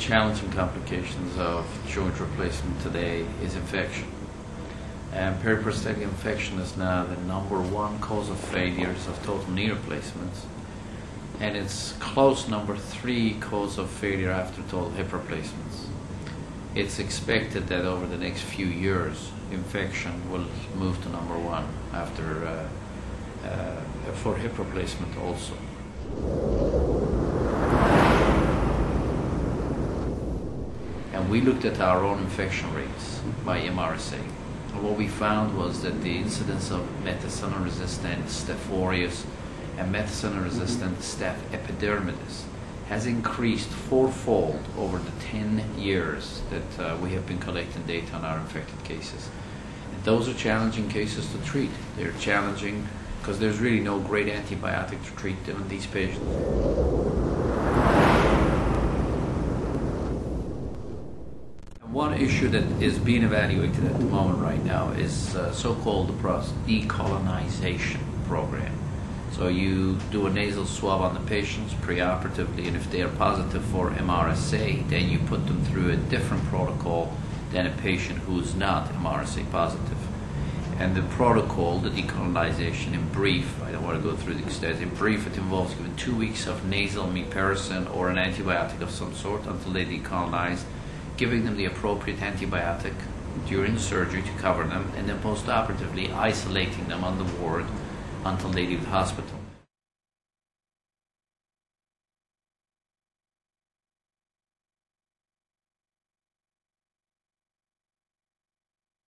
challenging complications of joint replacement today is infection. And periprotésica infection is now the #1 cause of failures of total knee replacements, and it's close #3 cause of failure after total hip replacements. It's expected that over the next few years, infection will move to #1 after for hip replacement also. And we looked at our own infection rates by MRSA. And what we found was that the incidence of methicillin-resistant Staph aureus and methicillin-resistant Staph epidermidis has increased fourfold over the 10 years that we have been collecting data on our infected cases. And those are challenging cases to treat. They're challenging because there's really no great antibiotic to treat them in these patients. One issue that is being evaluated at the moment right now is so-called decolonization program. So you do a nasal swab on the patients preoperatively, and if they are positive for MRSA, then you put them through a different protocol than a patient who's not MRSA positive. And the protocol, the decolonization, in brief, I don't want to go through the extent, in brief, it involves giving 2 weeks of nasal mepiricin or an antibiotic of some sort until they decolonize, giving them the appropriate antibiotic during the surgery to cover them, and then post-operatively isolating them on the ward until they leave the hospital.